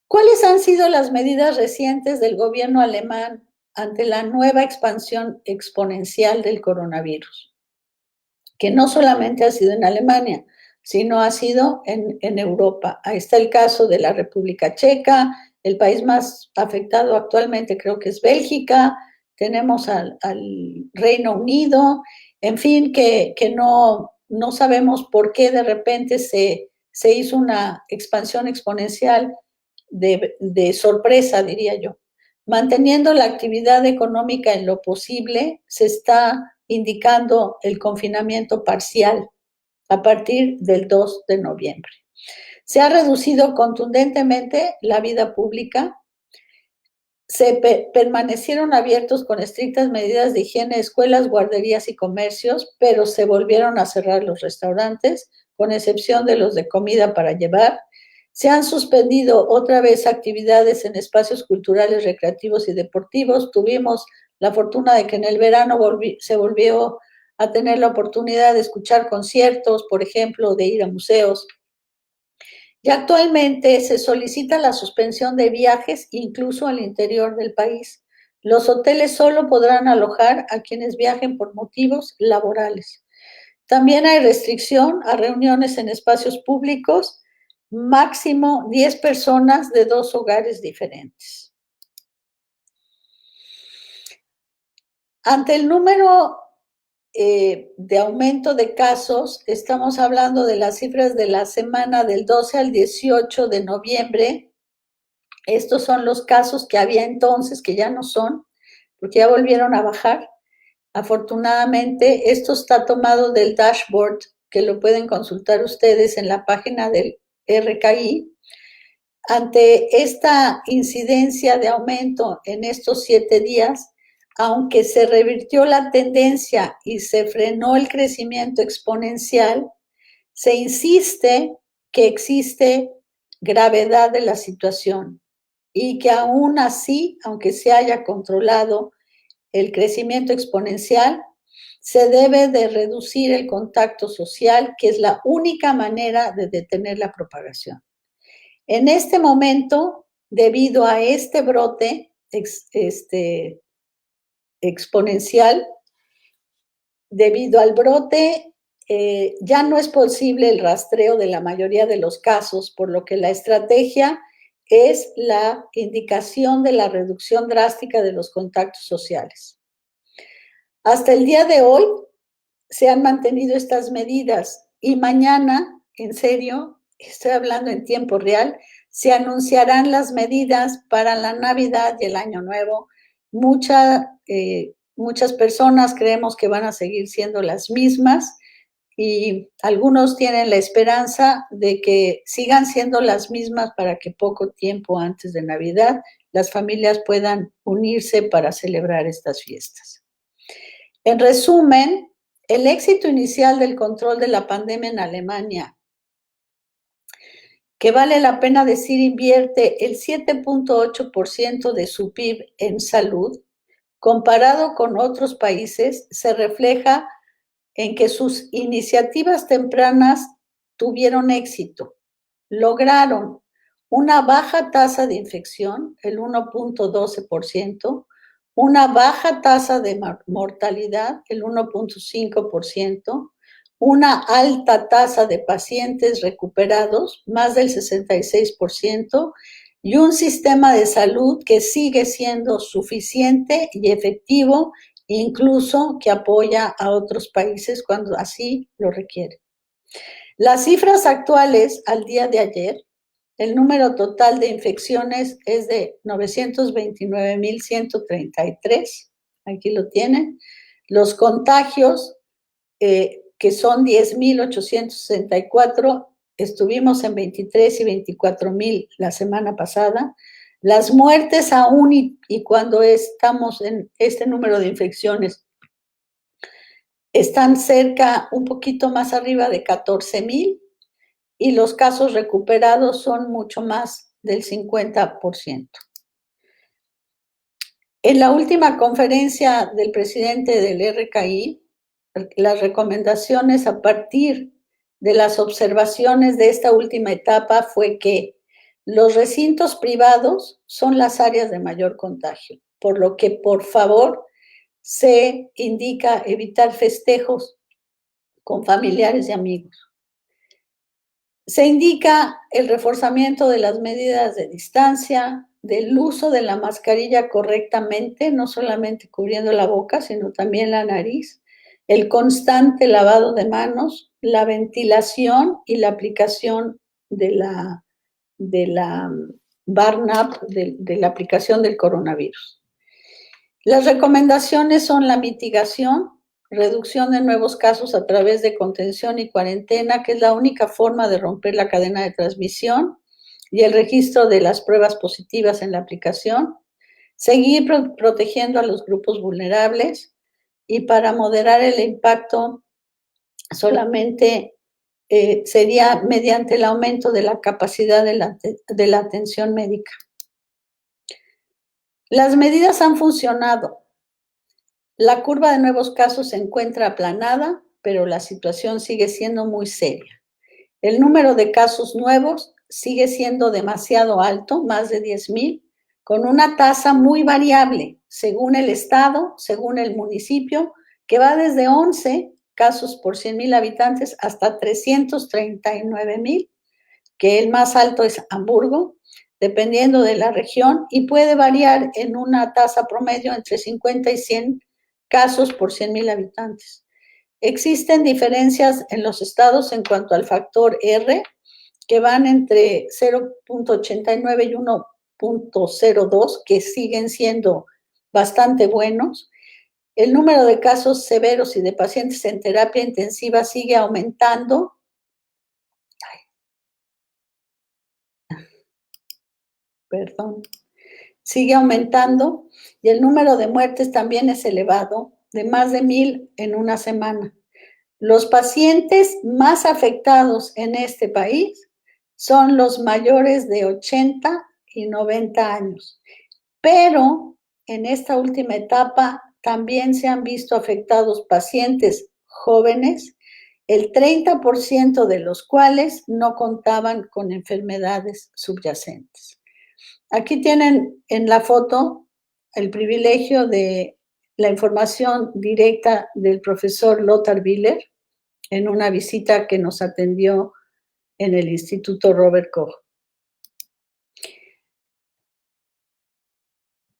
¿Cuáles han sido las medidas recientes del gobierno alemán ante la nueva expansión exponencial del coronavirus? Que no solamente ha sido en Alemania, sino ha sido en Europa. Ahí está el caso de la República Checa, el país más afectado actualmente creo que es Bélgica, tenemos al Reino Unido, en fin, que no sabemos por qué de repente se hizo una expansión exponencial de sorpresa, diría yo. Manteniendo la actividad económica en lo posible, se está indicando el confinamiento parcial a partir del 2 de noviembre. Se ha reducido contundentemente la vida pública, permanecieron abiertos con estrictas medidas de higiene escuelas, guarderías y comercios, pero se volvieron a cerrar los restaurantes, con excepción de los de comida para llevar. Se han suspendido otra vez actividades en espacios culturales, recreativos y deportivos. Tuvimos la fortuna de que en el verano se volvió a tener la oportunidad de escuchar conciertos, por ejemplo, de ir a museos. Y actualmente se solicita la suspensión de viajes incluso al interior del país. Los hoteles solo podrán alojar a quienes viajen por motivos laborales. También hay restricción a reuniones en espacios públicos, máximo 10 personas de 2 hogares diferentes. Ante el número de aumento de casos, estamos hablando de las cifras de la semana del 12 al 18 de noviembre. Estos son los casos que había entonces, que ya no son, porque ya volvieron a bajar. Afortunadamente, esto está tomado del dashboard, que lo pueden consultar ustedes en la página del RKI. Ante esta incidencia de aumento en estos 7 días, aunque se revirtió la tendencia y se frenó el crecimiento exponencial, se insiste que existe gravedad de la situación y que aún así, aunque se haya controlado el crecimiento exponencial, se debe de reducir el contacto social, que es la única manera de detener la propagación. En este momento, debido a este brote exponencial, debido al brote, ya no es posible el rastreo de la mayoría de los casos, por lo que la estrategia es la indicación de la reducción drástica de los contactos sociales. Hasta el día de hoy se han mantenido estas medidas y mañana, en serio, estoy hablando en tiempo real, se anunciarán las medidas para la Navidad y el Año Nuevo. Muchas personas creemos que van a seguir siendo las mismas y algunos tienen la esperanza de que sigan siendo las mismas para que poco tiempo antes de Navidad las familias puedan unirse para celebrar estas fiestas. En resumen, el éxito inicial del control de la pandemia en Alemania, que vale la pena decir invierte el 7.8% de su PIB en salud, comparado con otros países, se refleja en que sus iniciativas tempranas tuvieron éxito. Lograron una baja tasa de infección, el 1.12%, una baja tasa de mortalidad, el 1.5%, una alta tasa de pacientes recuperados, más del 66%, y un sistema de salud que sigue siendo suficiente y efectivo, incluso que apoya a otros países cuando así lo requiere. Las cifras actuales al día de ayer, el número total de infecciones es de 929,133, aquí lo tienen. Los contagios, que son 10,864, estuvimos en 23 y 24,000 la semana pasada. Las muertes aún y cuando estamos en este número de infecciones, están cerca, un poquito más arriba de 14,000, y los casos recuperados son mucho más del 50%. En la última conferencia del presidente del RKI, las recomendaciones a partir de las observaciones de esta última etapa fue que los recintos privados son las áreas de mayor contagio, por lo que, por favor, se indica evitar festejos con familiares y amigos. Se indica el reforzamiento de las medidas de distancia, del uso de la mascarilla correctamente, no solamente cubriendo la boca, sino también la nariz, el constante lavado de manos, la ventilación y la aplicación de la BARNAP, de la aplicación del coronavirus. Las recomendaciones son la mitigación, reducción de nuevos casos a través de contención y cuarentena, que es la única forma de romper la cadena de transmisión, y el registro de las pruebas positivas en la aplicación, seguir protegiendo a los grupos vulnerables, y para moderar el impacto solamente sería mediante el aumento de la capacidad de la atención médica. Las medidas han funcionado. La curva de nuevos casos se encuentra aplanada, pero la situación sigue siendo muy seria. El número de casos nuevos sigue siendo demasiado alto, más de 10,000, con una tasa muy variable según el estado, según el municipio, que va desde 11 casos por 100,000 habitantes hasta 339,000, que el más alto es Hamburgo, dependiendo de la región, y puede variar en una tasa promedio entre 50 y 100 casos por 100,000 habitantes. Existen diferencias en los estados en cuanto al factor R, que van entre 0,89 y 1,02, que siguen siendo bastante buenos. El número de casos severos y de pacientes en terapia intensiva sigue aumentando. Sigue aumentando, y el número de muertes también es elevado, de más de 1,000 en una semana. Los pacientes más afectados en este país son los mayores de 80 y 90 años, pero en esta última etapa también se han visto afectados pacientes jóvenes, el 30% de los cuales no contaban con enfermedades subyacentes. Aquí tienen en la foto el privilegio de la información directa del profesor Lothar Wieler en una visita que nos atendió en el Instituto Robert Koch.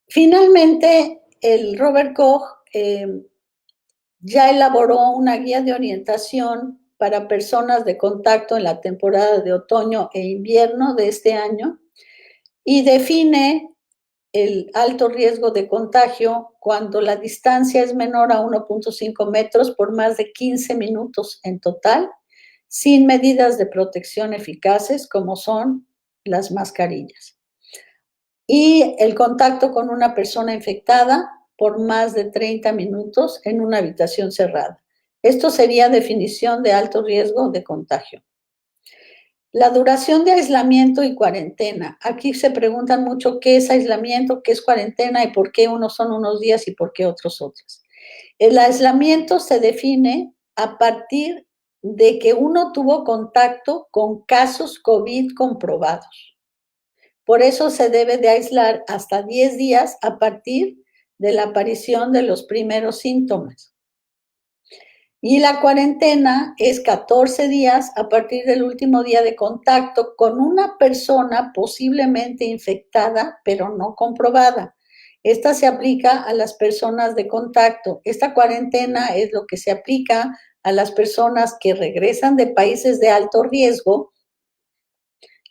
Finalmente, el Robert Koch ya elaboró una guía de orientación para personas de contacto en la temporada de otoño e invierno de este año, y define el alto riesgo de contagio cuando la distancia es menor a 1,5 metros por más de 15 minutos en total, sin medidas de protección eficaces como son las mascarillas. Y el contacto con una persona infectada por más de 30 minutos en una habitación cerrada. Esto sería definición de alto riesgo de contagio. La duración de aislamiento y cuarentena. Aquí se preguntan mucho qué es aislamiento, qué es cuarentena y por qué unos son unos días y por qué otros otros. El aislamiento se define a partir de que uno tuvo contacto con casos COVID comprobados. Por eso se debe de aislar hasta 10 días a partir de la aparición de los primeros síntomas. Y la cuarentena es 14 días a partir del último día de contacto con una persona posiblemente infectada, pero no comprobada. Esta se aplica a las personas de contacto. Esta cuarentena es lo que se aplica a las personas que regresan de países de alto riesgo,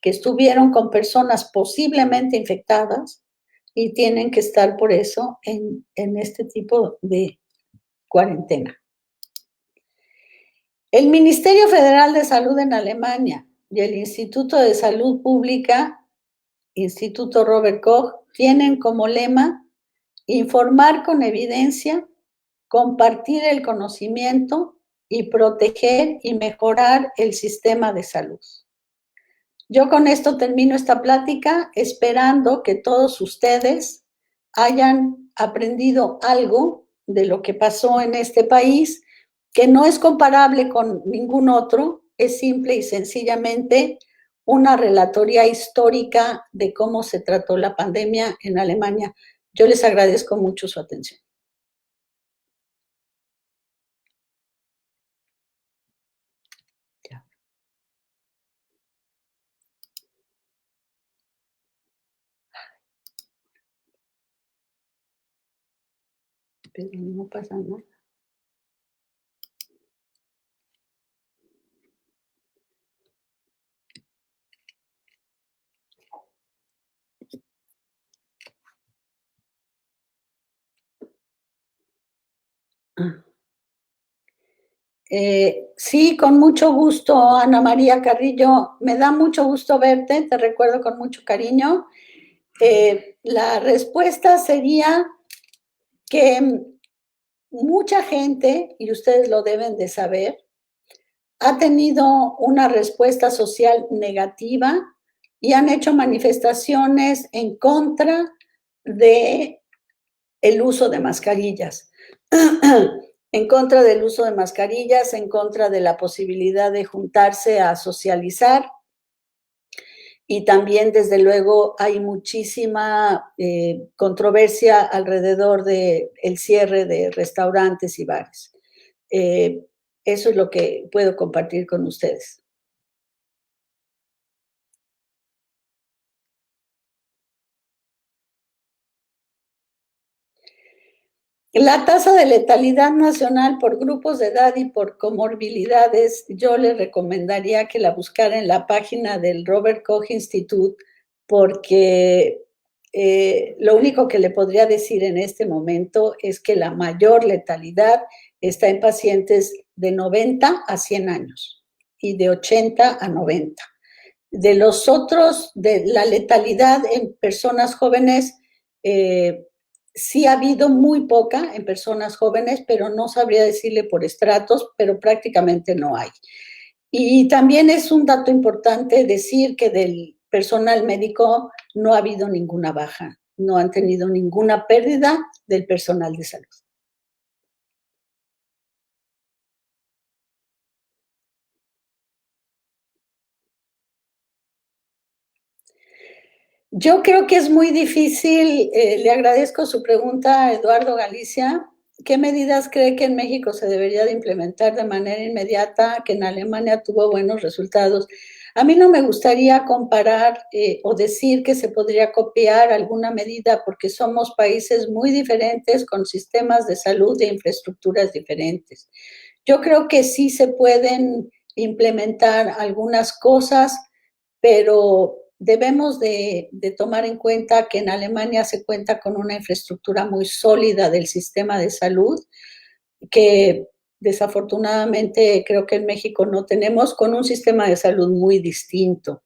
que estuvieron con personas posiblemente infectadas y tienen que estar por eso en este tipo de cuarentena. El Ministerio Federal de Salud en Alemania y el Instituto de Salud Pública, Instituto Robert Koch, tienen como lema informar con evidencia, compartir el conocimiento y proteger y mejorar el sistema de salud. Yo con esto termino esta plática, esperando que todos ustedes hayan aprendido algo de lo que pasó en este país, que no es comparable con ningún otro, es simple y sencillamente una relatoría histórica de cómo se trató la pandemia en Alemania. Yo les agradezco mucho su atención. Pero no pasa nada. Sí, con mucho gusto, Ana María Carrillo. Me da mucho gusto verte, te recuerdo con mucho cariño. La respuesta sería que mucha gente, y ustedes lo deben de saber, ha tenido una respuesta social negativa y han hecho manifestaciones en contra de el uso de mascarillas. En contra del uso de mascarillas, en contra de la posibilidad de juntarse a socializar. Y también, desde luego, hay muchísima controversia alrededor del cierre de restaurantes y bares. Eso es lo que puedo compartir con ustedes. La tasa de letalidad nacional por grupos de edad y por comorbilidades, yo le recomendaría que la buscara en la página del Robert Koch Institute, porque lo único que le podría decir en este momento es que la mayor letalidad está en pacientes de 90 a 100 años y de 80 a 90. De los otros, de la letalidad en personas jóvenes, sí ha habido muy poca en personas jóvenes, pero no sabría decirle por estratos, pero prácticamente no hay. Y también es un dato importante decir que del personal médico no ha habido ninguna baja, no han tenido ninguna pérdida del personal de salud. Yo creo que es muy difícil, le agradezco su pregunta a Eduardo Galicia. ¿Qué medidas cree que en México se debería de implementar de manera inmediata, que en Alemania tuvo buenos resultados? A mí no me gustaría comparar o decir que se podría copiar alguna medida porque somos países muy diferentes con sistemas de salud e infraestructuras diferentes. Yo creo que sí se pueden implementar algunas cosas, pero debemos de tomar en cuenta que en Alemania se cuenta con una infraestructura muy sólida del sistema de salud, que desafortunadamente creo que en México no tenemos, con un sistema de salud muy distinto.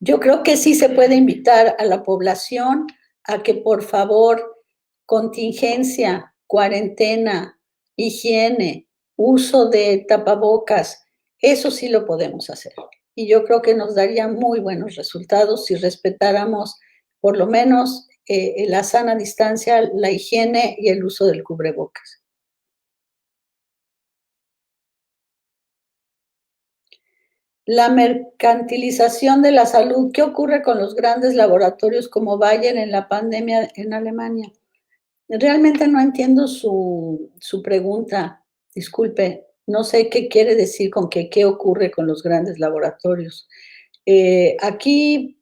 Yo creo que sí se puede invitar a la población a que por favor contingencia, cuarentena, higiene, uso de tapabocas, eso sí lo podemos hacer. Y yo creo que nos daría muy buenos resultados si respetáramos por lo menos la sana distancia, la higiene y el uso del cubrebocas. La mercantilización de la salud, ¿qué ocurre con los grandes laboratorios como Bayer en la pandemia en Alemania? Realmente no entiendo su pregunta. Disculpe, no sé qué quiere decir con que qué ocurre con los grandes laboratorios. Aquí,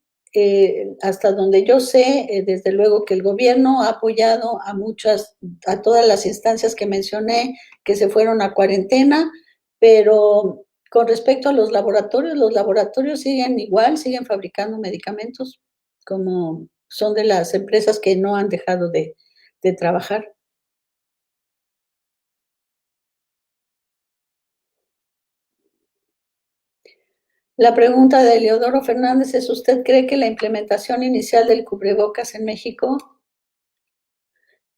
hasta donde yo sé, desde luego que el gobierno ha apoyado a todas las instancias que mencioné que se fueron a cuarentena, pero con respecto a los laboratorios siguen igual, siguen fabricando medicamentos, como son de las empresas que no han dejado de trabajar. La pregunta de Eleodoro Fernández es, ¿usted cree que la implementación inicial del cubrebocas en México?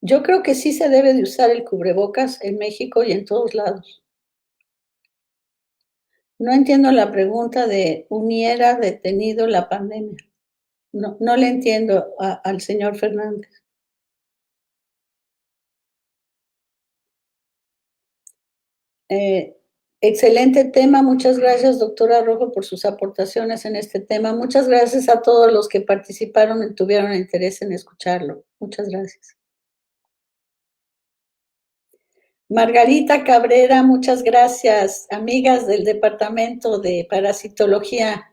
Yo creo que sí se debe de usar el cubrebocas en México y en todos lados. No entiendo la pregunta de ¿hubiera detenido la pandemia? No, no le entiendo al señor Fernández. Eh, Excelente tema. Muchas gracias, doctora Rojo, por sus aportaciones en este tema. Muchas gracias a todos los que participaron y tuvieron interés en escucharlo. Muchas gracias. Margarita Cabrera, muchas gracias. Amigas del Departamento de Parasitología,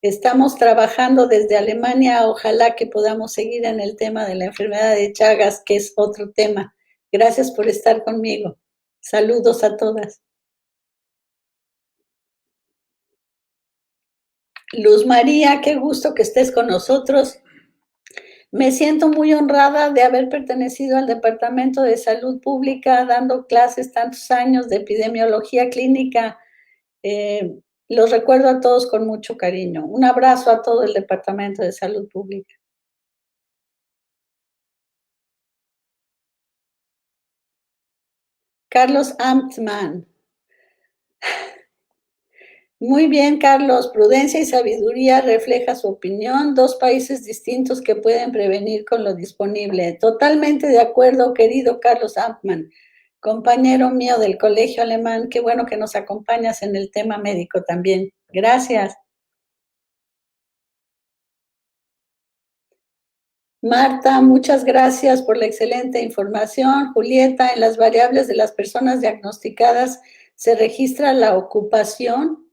estamos trabajando desde Alemania. Ojalá que podamos seguir en el tema de la enfermedad de Chagas, que es otro tema. Gracias por estar conmigo. Saludos a todas. Luz María, qué gusto que estés con nosotros. Me siento muy honrada de haber pertenecido al Departamento de Salud Pública, dando clases tantos años de epidemiología clínica. Eh, los recuerdo a todos con mucho cariño. Un abrazo a todo el Departamento de Salud Pública. Carlos Amtman. Muy bien, Carlos. Prudencia y sabiduría refleja su opinión. Dos países distintos que pueden prevenir con lo disponible. Totalmente de acuerdo, querido Carlos Amtman, compañero mío del colegio alemán. Qué bueno que nos acompañas en el tema médico también. Gracias. Marta, muchas gracias por la excelente información. Julieta, en las variables de las personas diagnosticadas se registra la ocupación.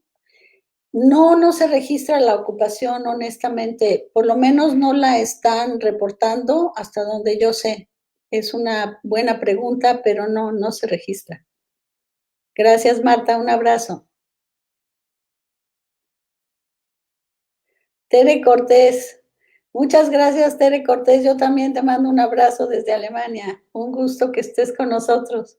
No, no se registra la ocupación, honestamente. Por lo menos no la están reportando hasta donde yo sé. Es una buena pregunta, pero no, no se registra. Gracias, Marta. Un abrazo. Tere Cortés. Muchas gracias, Tere Cortés. Yo también te mando un abrazo desde Alemania. Un gusto que estés con nosotros.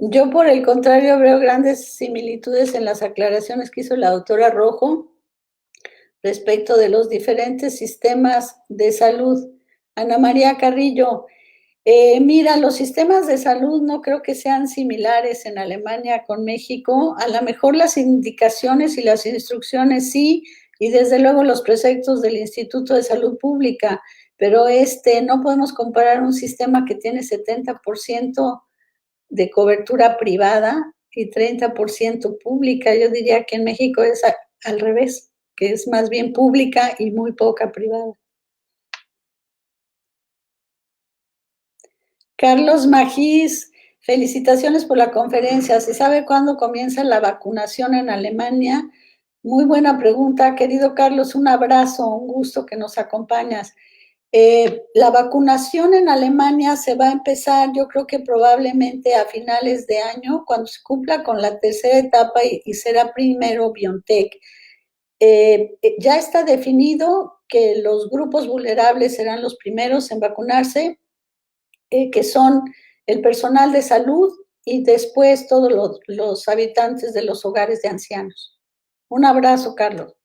Yo, por el contrario, veo grandes similitudes en las aclaraciones que hizo la doctora Rojo respecto de los diferentes sistemas de salud. Ana María Carrillo, mira, los sistemas de salud no creo que sean similares en Alemania con México. A lo mejor las indicaciones y las instrucciones sí, y desde luego los preceptos del Instituto de Salud Pública, pero no podemos comparar un sistema que tiene 70% de cobertura privada y 30% pública. Yo diría que en México es al revés, que es más bien pública y muy poca privada. Carlos Magís, felicitaciones por la conferencia. ¿Se sabe cuándo comienza la vacunación en Alemania? Muy buena pregunta, querido Carlos. Un abrazo, un gusto que nos acompañas. La vacunación en Alemania se va a empezar, yo creo que probablemente a finales de año, cuando se cumpla con la tercera etapa y será primero BioNTech. Ya está definido que los grupos vulnerables serán los primeros en vacunarse, que son el personal de salud y después todos los habitantes de los hogares de ancianos. Un abrazo, Carlos.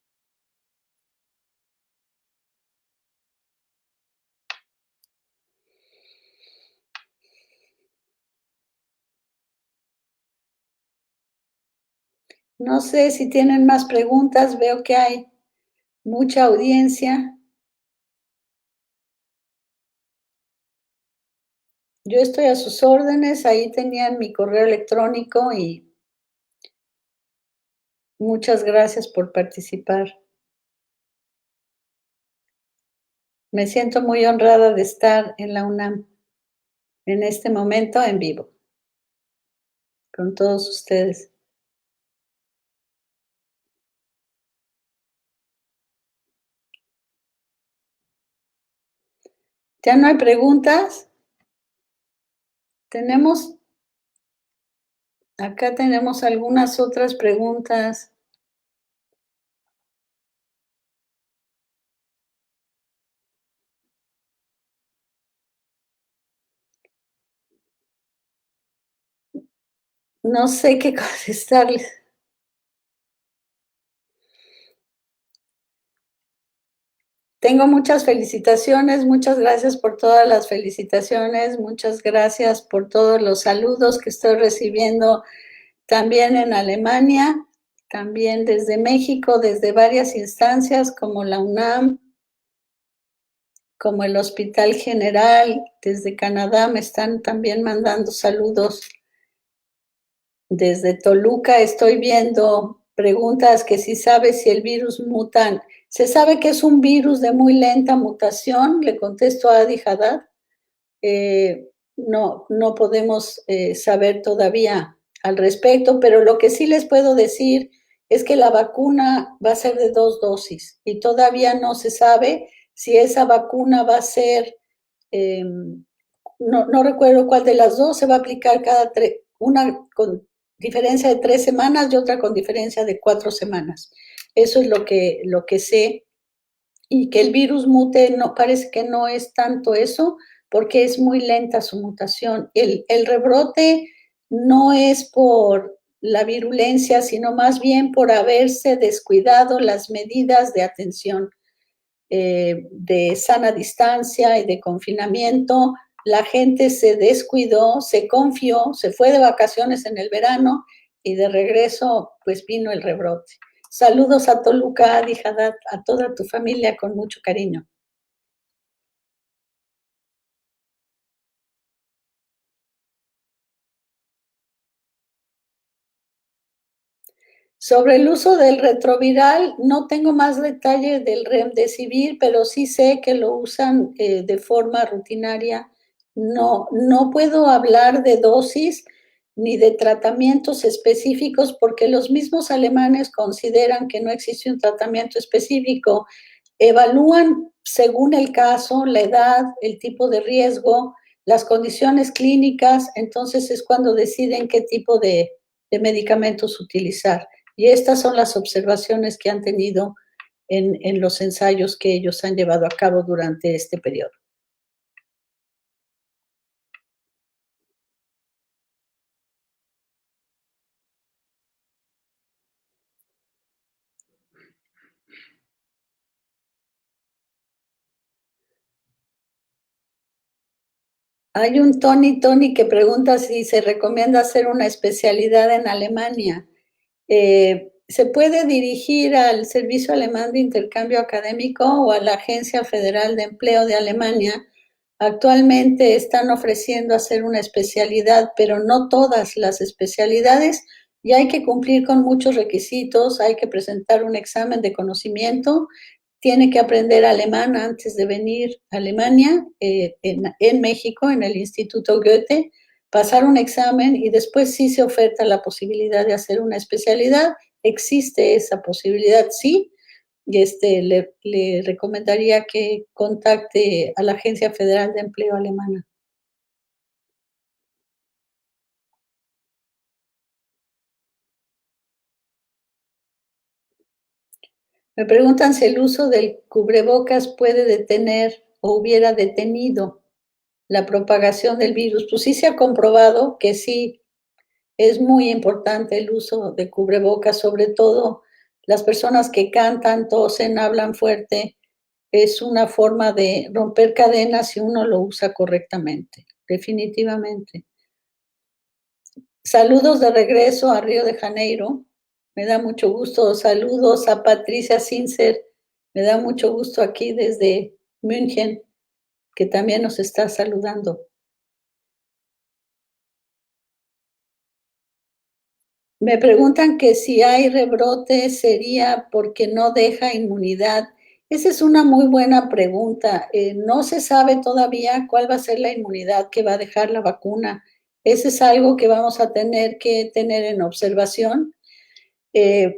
No sé si tienen más preguntas, veo que hay mucha audiencia. Yo estoy a sus órdenes, ahí tenían mi correo electrónico y muchas gracias por participar. Me siento muy honrada de estar en la UNAM en este momento en vivo con todos ustedes. ¿Ya no hay preguntas? Tenemos, acá tenemos algunas otras preguntas. No sé qué contestarles. Tengo muchas felicitaciones, muchas gracias por todas las felicitaciones, muchas gracias por todos los saludos que estoy recibiendo también en Alemania, también desde México, desde varias instancias como la UNAM, como el Hospital General, desde Canadá me están también mandando saludos. Desde Toluca estoy viendo preguntas que si sabe si el virus muta. Se sabe que es un virus de muy lenta mutación, le contesto a Adi Haddad. No podemos saber todavía al respecto, pero lo que sí les puedo decir es que la vacuna va a ser de 2 dosis y todavía no se sabe si esa vacuna va a ser, no recuerdo cuál de las dos se va a aplicar una con diferencia de 3 semanas y otra con diferencia de 4 semanas. Eso es lo que sé. Y que el virus mute, no, parece que no es tanto eso, porque es muy lenta su mutación. El rebrote no es por la virulencia, sino más bien por haberse descuidado las medidas de atención, de sana distancia y de confinamiento. La gente se descuidó, se confió, se fue de vacaciones en el verano y de regreso pues vino el rebrote. Saludos a Toluca, Adi Haddad, a toda tu familia con mucho cariño. Sobre el uso del retroviral, no tengo más detalle del remdesivir, pero sí sé que lo usan de forma rutinaria. No puedo hablar de dosis ni de tratamientos específicos porque los mismos alemanes consideran que no existe un tratamiento específico. Evalúan según el caso, la edad, el tipo de riesgo, las condiciones clínicas, entonces es cuando deciden qué tipo de medicamentos utilizar. Y estas son las observaciones que han tenido en los ensayos que ellos han llevado a cabo durante este periodo. Hay un Tony que pregunta si se recomienda hacer una especialidad en Alemania. Se puede dirigir al Servicio Alemán de Intercambio Académico o a la Agencia Federal de Empleo de Alemania. Actualmente están ofreciendo hacer una especialidad, pero no todas las especialidades, y hay que cumplir con muchos requisitos, hay que presentar un examen de conocimiento, tiene que aprender alemán antes de venir a Alemania, en México, en el Instituto Goethe, pasar un examen y después sí se oferta la posibilidad de hacer una especialidad. Existe esa posibilidad, sí, y le recomendaría que contacte a la Agencia Federal de Empleo Alemana. Me preguntan si el uso del cubrebocas puede detener o hubiera detenido la propagación del virus. Pues sí se ha comprobado que sí es muy importante el uso de cubrebocas, sobre todo las personas que cantan, tosen, hablan fuerte. Es una forma de romper cadenas si uno lo usa correctamente, definitivamente. Saludos de regreso a Río de Janeiro. Me da mucho gusto. Saludos a Patricia Sincer. Me da mucho gusto aquí desde München, que también nos está saludando. Me preguntan que si hay rebrote sería porque no deja inmunidad Esa es una muy buena pregunta. No se sabe todavía cuál va a ser la inmunidad que va a dejar la vacuna. Ese es algo que vamos a tener que tener en observación,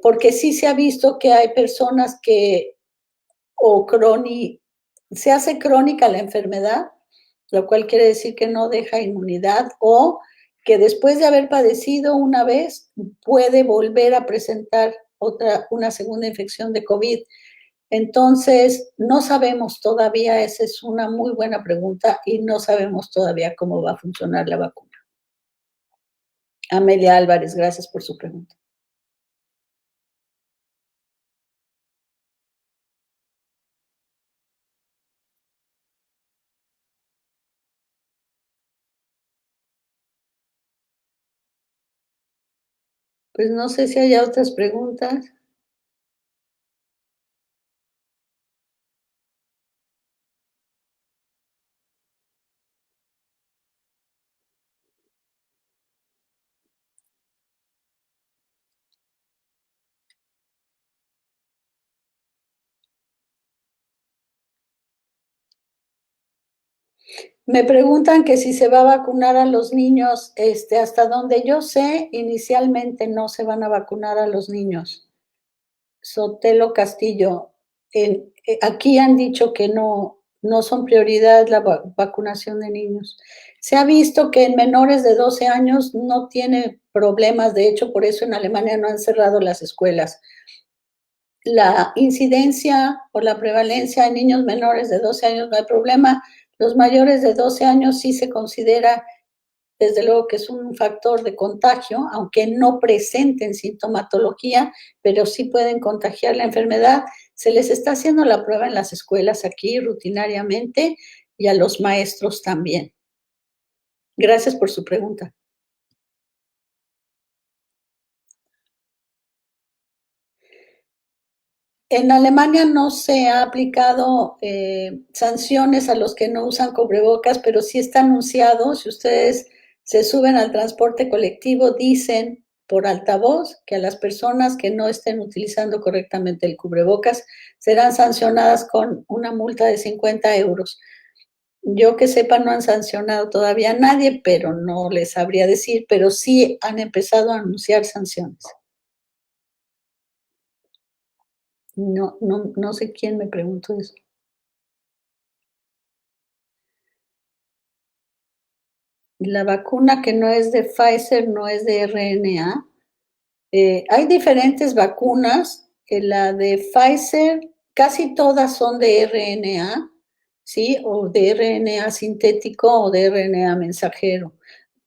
porque sí se ha visto que hay personas que o se hace crónica la enfermedad, lo cual quiere decir que no deja inmunidad, o que después de haber padecido una vez puede volver a presentar una segunda infección de COVID. Entonces, no sabemos todavía, esa es una muy buena pregunta y no sabemos todavía cómo va a funcionar la vacuna. Amelia Álvarez, gracias por su pregunta. Pues no sé si haya otras preguntas. Me preguntan que si se va a vacunar a los niños, hasta donde yo sé, inicialmente no se van a vacunar a los niños. Sotelo Castillo, aquí han dicho que no son prioridad la vacunación de niños. Se ha visto que en menores de 12 años no tiene problemas, de hecho, por eso en Alemania no han cerrado las escuelas. La incidencia o la prevalencia en niños menores de 12 años no hay problema. Los mayores de 12 años sí se considera, desde luego, que es un factor de contagio, aunque no presenten sintomatología, pero sí pueden contagiar la enfermedad. Se les está haciendo la prueba en las escuelas aquí rutinariamente y a los maestros también. Gracias por su pregunta. En Alemania no se ha aplicado sanciones a los que no usan cubrebocas, pero sí está anunciado, si ustedes se suben al transporte colectivo, dicen por altavoz que a las personas que no estén utilizando correctamente el cubrebocas serán sancionadas con una multa de 50 euros. Yo que sepa no han sancionado todavía a nadie, pero no les sabría decir, pero sí han empezado a anunciar sanciones. No sé quién me preguntó eso. La vacuna que no es de Pfizer no es de RNA. Hay diferentes vacunas. La de Pfizer, casi todas son de RNA, ¿sí? O de RNA sintético o de RNA mensajero.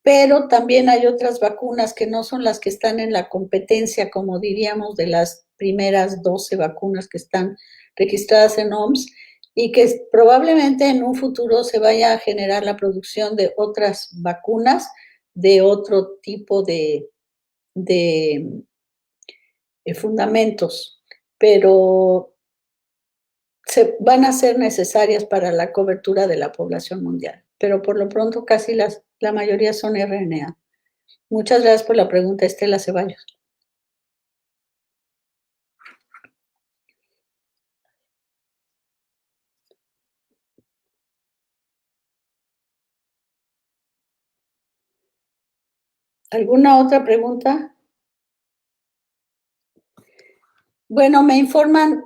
Pero también hay otras vacunas que no son las que están en la competencia, como diríamos, de las primeras 12 vacunas que están registradas en OMS, y que probablemente en un futuro se vaya a generar la producción de otras vacunas de otro tipo de fundamentos, pero van a ser necesarias para la cobertura de la población mundial. Pero por lo pronto casi la mayoría son RNA. Muchas gracias por la pregunta, Estela Ceballos. ¿Alguna otra pregunta? Bueno, me informan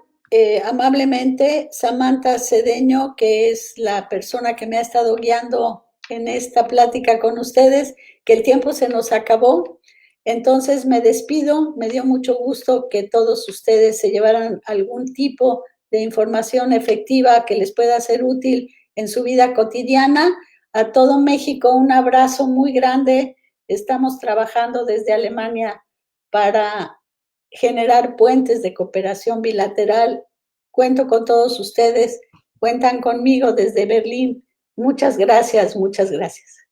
amablemente Samantha Cedeño, que es la persona que me ha estado guiando en esta plática con ustedes, que el tiempo se nos acabó. Entonces me despido. Me dio mucho gusto que todos ustedes se llevaran algún tipo de información efectiva que les pueda ser útil en su vida cotidiana. A todo México, un abrazo muy grande. Estamos trabajando desde Alemania para generar puentes de cooperación bilateral. Cuento con todos ustedes, cuentan conmigo desde Berlín. Muchas gracias, muchas gracias.